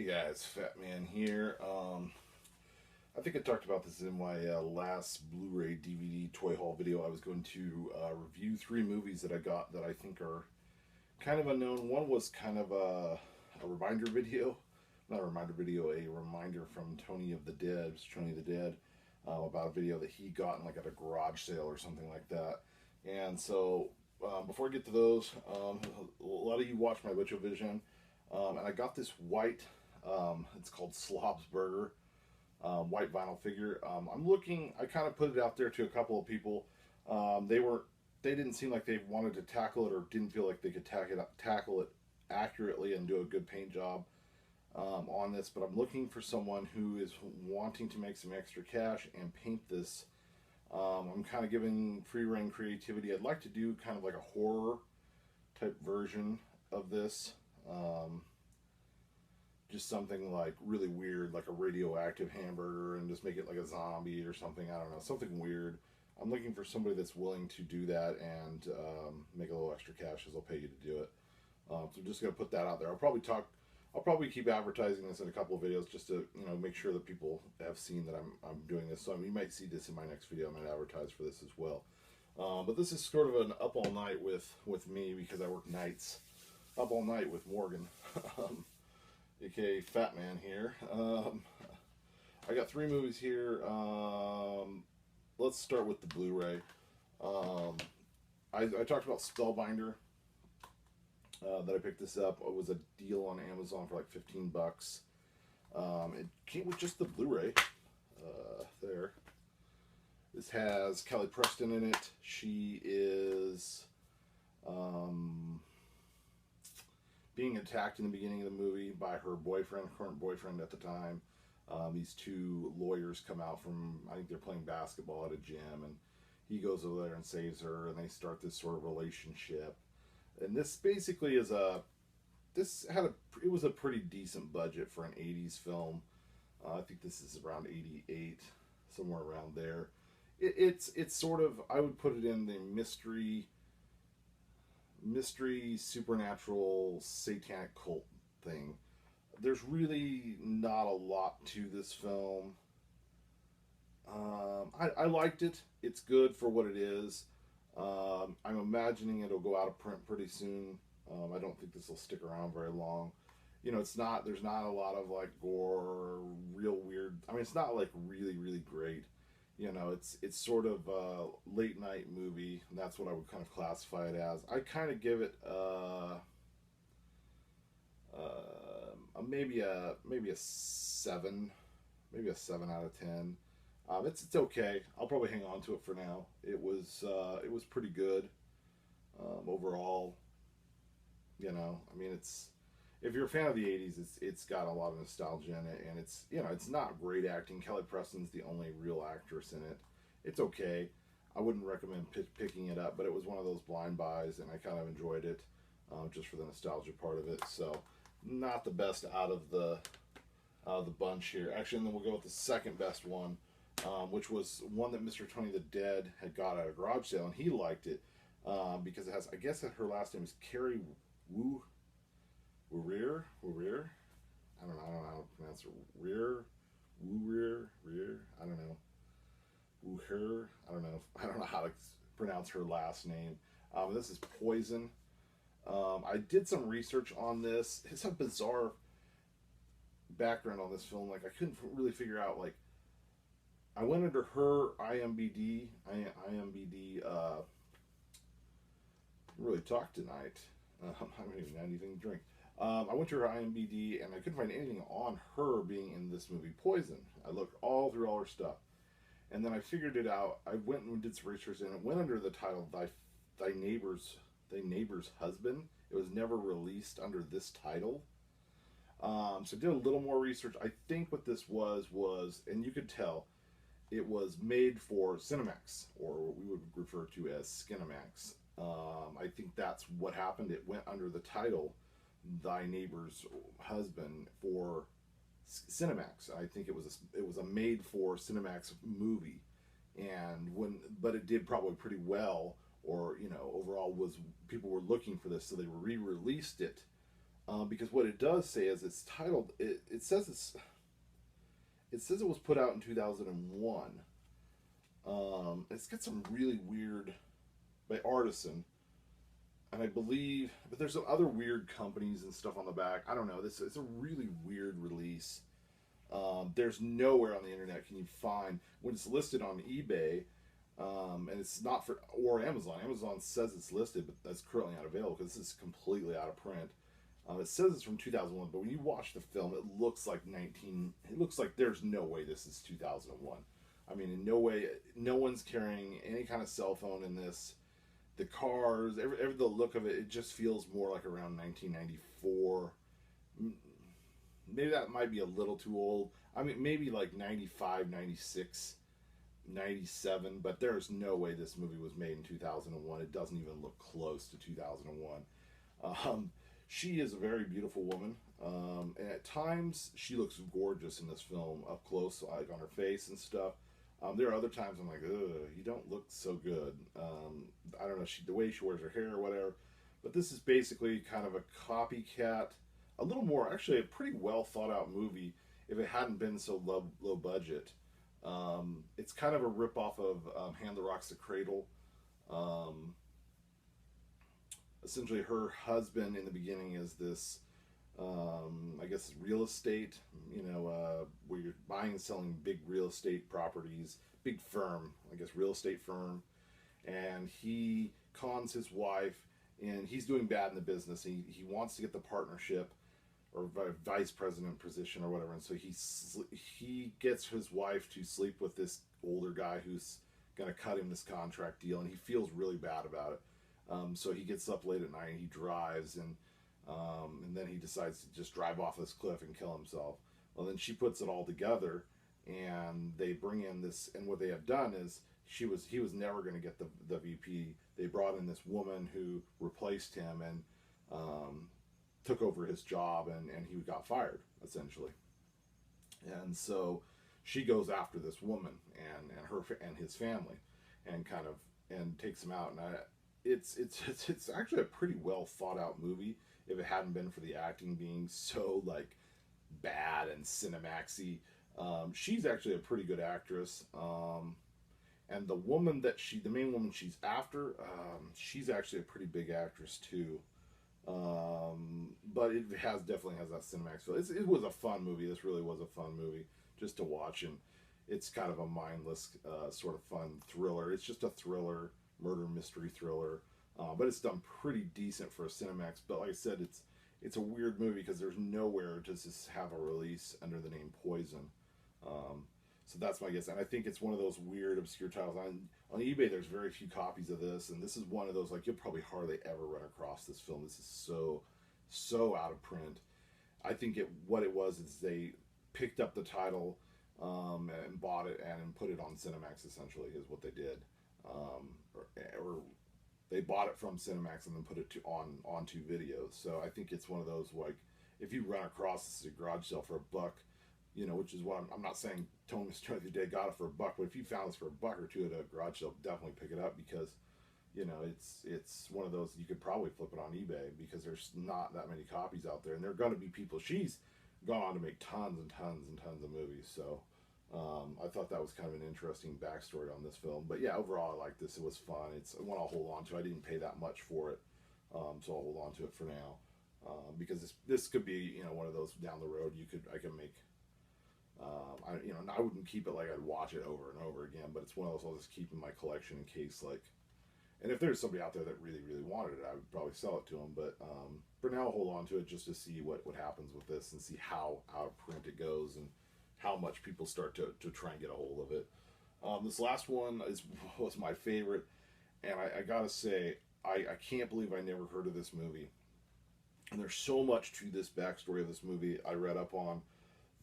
guys, Fat Man here. I think I talked about this in my last Blu-ray DVD toy haul video. I was going to review 3 movies that I got that I think are kind of unknown. One was kind of a reminder video, not a reminder video, a reminder from Tony of the Dead, Tony the Dead, about a video that he got in, like, at a garage sale or something like that. And so before I get to those, a lot of you watch my VideoVision. And I got this white, it's called Slob's Burger, white vinyl figure. I kind of put it out there to a couple of people. They didn't seem like they wanted to tackle it, or didn't feel like they could tackle it accurately and do a good paint job on this. But I'm looking for someone who is wanting to make some extra cash and paint this. I'm kind of giving free rein creativity. I'd like to do kind of like a horror type version of this. Just something like really weird, like a radioactive hamburger, and just make it like a zombie or something. I don't know, something weird. I'm looking for somebody that's willing to do that and make a little extra cash, because they'll pay you to do it. So I'm just gonna put that out there. I'll probably keep advertising this in a couple of videos, just to make sure that people have seen that I'm doing this. So you might see this in my next video. I'm gonna advertise for this as well. But this is sort of an up all night with me, because I work nights. Up all night with Morgan, aka Fat Man here. I got 3 movies here. Let's start with the Blu-ray. I talked about Spellbinder, that I picked this up. It was a deal on Amazon for like 15 bucks. It came with just the Blu-ray. There. This has Kelly Preston in it. She is being attacked in the beginning of the movie by her boyfriend, current boyfriend at the time. These 2 lawyers come out from, I think they're playing basketball at a gym, and he goes over there and saves her, and they start this sort of relationship. And this basically is it was a pretty decent budget for an 80s film. I think this is around 88, somewhere around there. It's sort of, I would put it in the mystery, supernatural, satanic cult thing. There's really not a lot to this film. I liked it. It's good for what it is. I'm imagining it'll go out of print pretty soon. I don't think this will stick around very long. There's not a lot of like gore or real weird. I mean, it's not like really, really great. It's sort of a late night movie, and that's what I would kind of classify it as. I kind of give it maybe a 7, maybe a 7 out of 10. It's okay. I'll probably hang on to it for now. It was pretty good overall. I mean, if you're a fan of the 80s, it's got a lot of nostalgia in it, and it's not great acting. Kelly Preston's the only real actress in it. It's okay. I wouldn't recommend picking it up, but it was one of those blind buys, and I kind of enjoyed it just for the nostalgia part of it. So not the best out of the bunch here. Actually, and then we'll go with the second best one, which was one that Mr. Tony the Dead had got at a garage sale, and he liked it because it has, I guess that her last name is Carrie Woorear. I don't know how to pronounce it. Woorear. I don't know. Wooher. I don't know how to pronounce her last name. This is Poison. I did some research on this. It's a bizarre background on this film. Like, I couldn't really figure out, like, I went under her IMBD, really talk tonight. I haven't even had anything to drink. I went to her IMDb, and I couldn't find anything on her being in this movie, Poison. I looked all through all her stuff, and then I figured it out. I went and did some research, and it went under the title Thy Neighbor's Husband. It was never released under this title. So I did a little more research. I think what this was, and you could tell, it was made for Cinemax, or what we would refer to as Skinemax. I think that's what happened. It went under the title Thy Neighbor's Husband for Cinemax. I think it was a made for Cinemax movie, but it did probably pretty well, or overall people were looking for this, so they re-released it Because what it does say is it's titled. It says it says it was put out in 2001. It's got some really weird by Artisan, and I believe, but there's some other weird companies and stuff on the back. I don't know. This it's a really weird release. There's nowhere on the internet can you find when it's listed on eBay, and it's not for or Amazon. Amazon says it's listed, but that's currently not available because this is completely out of print. It says it's from 2001, but when you watch the film, it looks like 19. It looks like there's no way this is 2001. I mean, in no way, no one's carrying any kind of cell phone in this. The cars, every the look of it, it just feels more like around 1994. Maybe that might be a little too old. I mean, maybe like 95, 96, 97. But there's no way this movie was made in 2001. It doesn't even look close to 2001. She is a very beautiful woman, and at times she looks gorgeous in this film up close, like on her face and stuff. There are other times I'm like, ugh, you don't look so good. I don't know, the way she wears her hair or whatever. But this is basically kind of a copycat, a little more, actually a pretty well thought out movie if it hadn't been so low budget. It's kind of a rip off of Hand That Rocks the Cradle. Um, Essentially, her husband in the beginning is this, I guess, real estate, where you're buying and selling big real estate properties, big firm, I guess, real estate firm. And he cons his wife, and he's doing bad in the business. He wants to get the partnership or vice president position or whatever. And so he gets his wife to sleep with this older guy who's going to cut him this contract deal, and he feels really bad about it. So he gets up late at night and he drives, and then he decides to just drive off this cliff and kill himself. Well, then she puts it all together, and they bring in this. And what they have done is he was never going to get the VP. They brought in this woman who replaced him and took over his job, and he got fired essentially. And so she goes after this woman and her and his family, and kind of and takes him out. And it's actually a pretty well thought out movie if it hadn't been for the acting being so like bad and Cinemaxy. She's actually a pretty good actress, and the main woman she's after, she's actually a pretty big actress too. But it definitely has that Cinemax feel. It was a fun movie. This really was a fun movie just to watch, and it's kind of a mindless sort of fun thriller. It's just a thriller, murder mystery thriller, but it's done pretty decent for a Cinemax. But like I said, it's a weird movie because there's nowhere to just have a release under the name Poison. So that's my guess, and I think it's one of those weird, obscure titles. On eBay, there's very few copies of this, and this is one of those, like, you'll probably hardly ever run across this film. This is so out of print. I think what it was is they picked up the title and bought it and put it on Cinemax, essentially, is what they did. Or they bought it from Cinemax and then put it onto videos. So I think it's one of those, like, if you run across this at a garage sale for $1, which is what I'm not saying Tony Mr. the Day got it for $1, but if you found this for $1 or $2 at a garage sale, definitely pick it up because, it's one of those you could probably flip it on eBay because there's not that many copies out there, and there are going to be people. She's gone on to make tons and tons and tons of movies, so I thought that was kind of an interesting backstory on this film. But yeah, overall I like this. It was fun. It's one I'll hold on to. I didn't pay that much for it, so I'll hold on to it for now because this could be one of those down the road I can make. I wouldn't keep it like I'd watch it over and over again, but it's one of those I'll just keep in my collection in case, like, and if there's somebody out there that really, really wanted it, I would probably sell it to them. But for now, I'll hold on to it just to see what happens with this and see how out of print it goes and how much people start to try and get a hold of it. This last one was my favorite, and I gotta say, I can't believe I never heard of this movie. And there's so much to this backstory of this movie I read up on.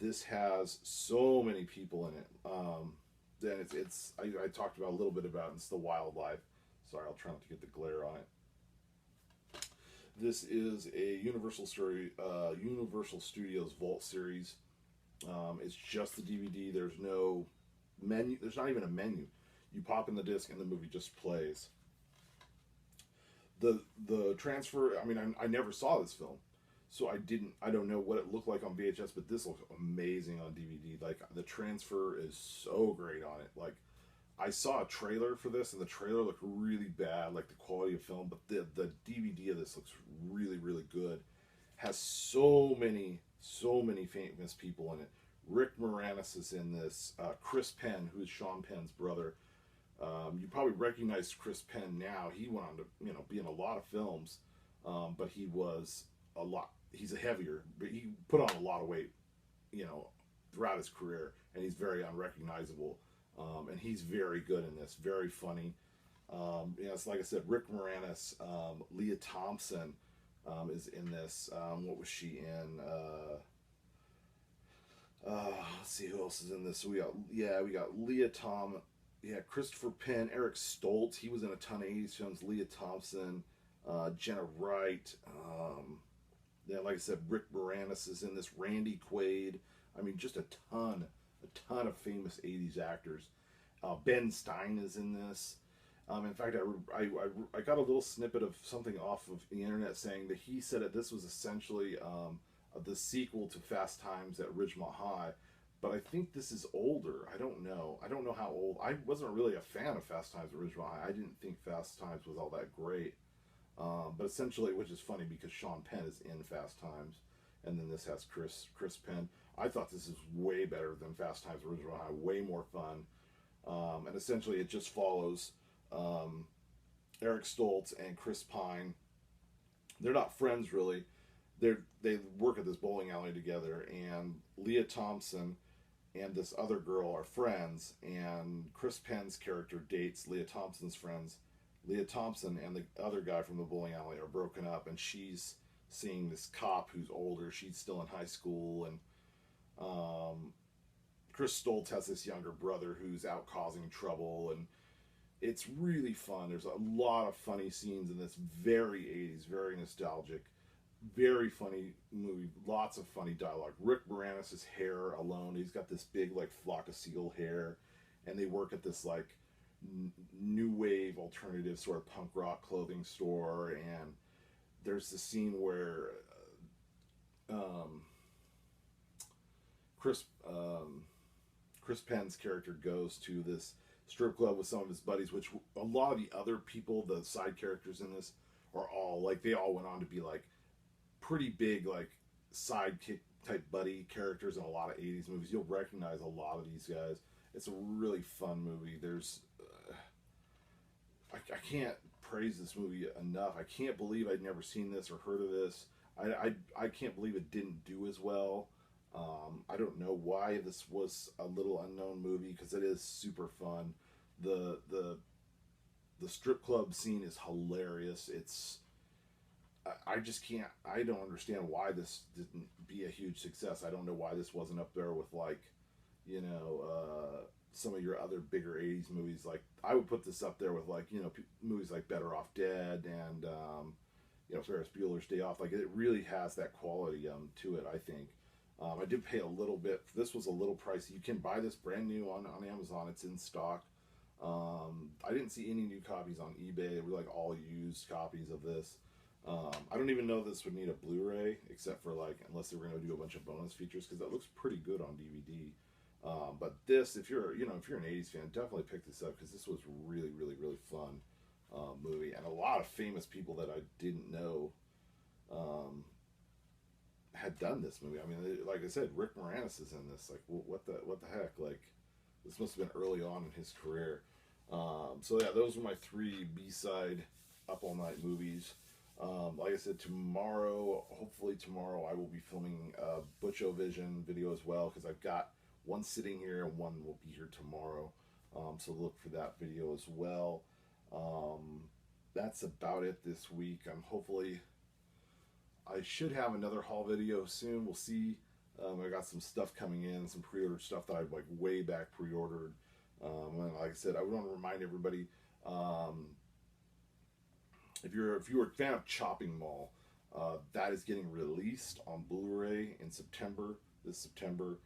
This has so many people in it. Then I talked about a little bit about it. It's the wildlife. Sorry, I'll try not to get the glare on it. This is a Universal Studios Vault series. It's just the DVD. There's no menu. There's not even a menu. You pop in the disc and the movie just plays. The transfer. I mean, I never saw this film, so I don't know what it looked like on VHS, but this looks amazing on DVD. Like the transfer is so great on it. Like I saw a trailer for this, and the trailer looked really bad, like the quality of film. But the DVD of this looks really really good. Has so many famous people in it. Rick Moranis is in this. Chris Penn, who is Sean Penn's brother. You probably recognize Chris Penn now. He went on to be in a lot of films, but he was a lot. He's a heavier, but he put on a lot of weight, you know, throughout his career, and he's very unrecognizable. And he's very good in this. Very funny. It's like I said, Rick Moranis, Leah Thompson is in this. What was she in? Let's see who else is in this. So we got Leah Tom. Yeah, Christopher Penn, Eric Stoltz. He was in a ton of 80s films. Leah Thompson, Jenna Wright. Like I said, Rick Moranis is in this. Randy Quaid. I mean, just a ton of famous 80s actors. Ben Stein is in this. In fact, I got a little snippet of something off of the internet saying that he said that this was essentially the sequel to Fast Times at Ridgemont High. But I think this is older. I don't know. I don't know how old. I wasn't really a fan of Fast Times at Ridgemont High. I didn't think Fast Times was all that great. But essentially, which is funny because Sean Penn is in Fast Times, and then this has Chris Penn. I thought this is way better than Fast Times at Ridgemont High. Way more fun. And essentially, it just follows Eric Stoltz and Chris Pine. They're not friends really. They work at this bowling alley together, and Leah Thompson and this other girl are friends, and Chris Penn's character dates Leah Thompson's friends. Leah Thompson and the other guy from the bowling alley are broken up, and she's seeing this cop who's older. She's still in high school, and Chris Stoltz has this younger brother who's out causing trouble, and it's really fun. There's a lot of funny scenes in this. Very 80s, very nostalgic. Very funny movie, lots of funny dialogue. Rick Moranis' hair alone, he's got this big like flock of seagull hair, and they work at this like new wave alternative sort of punk rock clothing store, and there's the scene where Chris Penn's character goes to this strip club with some of his buddies, which a lot of the other people, the side characters in this, are all like, they all went on to be like pretty big like sidekick type buddy characters in a lot of 80s movies. You'll recognize a lot of these guys. It's a really fun movie. There's I can't praise this movie enough. I can't believe I'd never seen this or heard of this. I can't believe it didn't do as well. I don't know why this was a little unknown movie, because it is super fun. The strip club scene is hilarious. I just can't. I don't understand why this didn't be a huge success. I don't know why this wasn't up there with like, some of your other bigger 80s movies. Like I would put this up there with like, movies like Better Off Dead and Ferris Bueller's Day Off. Like it really has that quality to it, I think. I did pay a little bit. This was a little pricey. You can buy this brand new on Amazon. It's in stock. I didn't see any new copies on eBay. They were like all used copies of this. I don't even know this would need a Blu-ray, except for like, unless they were going to do a bunch of bonus features, because that looks pretty good on DVD. But this, if you're an 80s fan, definitely pick this up, because this was really, really, really fun movie, and a lot of famous people that I didn't know had done this movie. I mean, like I said, Rick Moranis is in this. Like, what the heck? Like, this must have been early on in his career. So yeah, those are my 3 B-side Up All Night movies. Like I said, hopefully tomorrow, I will be filming a Butch-O-Vision video as well, because I've got one sitting here and one will be here tomorrow. So look for that video as well. That's about it this week. I should have another haul video soon. We'll see. I got some stuff coming in, some pre-ordered stuff that I've like way back pre-ordered. And like I said, I want to remind everybody, if you're a fan of Chopping Mall, that is getting released on Blu-ray in September. This September,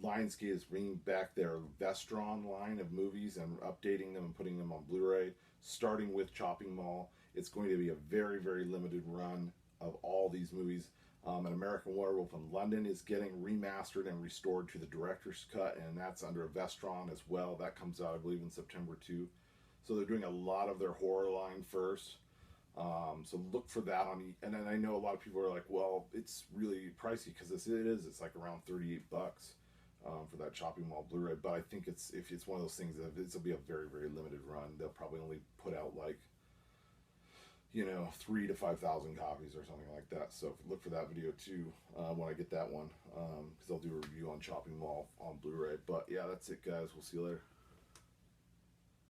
Lionsgate is bringing back their Vestron line of movies and updating them and putting them on Blu-ray, starting with Chopping Mall. It's going to be a very, very limited run. of all these movies. An American Werewolf in London is getting remastered and restored to the director's cut, and that's under Vestron as well. That comes out, I believe, in September too. So they're doing a lot of their horror line first. So look for that on. And then I know a lot of people are like, well, it's really pricey, because it is. It's like around $38 for that Chopping Mall Blu-ray. But I think if it's one of those things that it'll be a very, very limited run. They'll probably only put out like, 3,000 to 5,000 copies or something like that. So look for that video too when I get that one, because I'll do a review on Chopping Mall on Blu-ray. But yeah, that's it, guys. We'll see you later.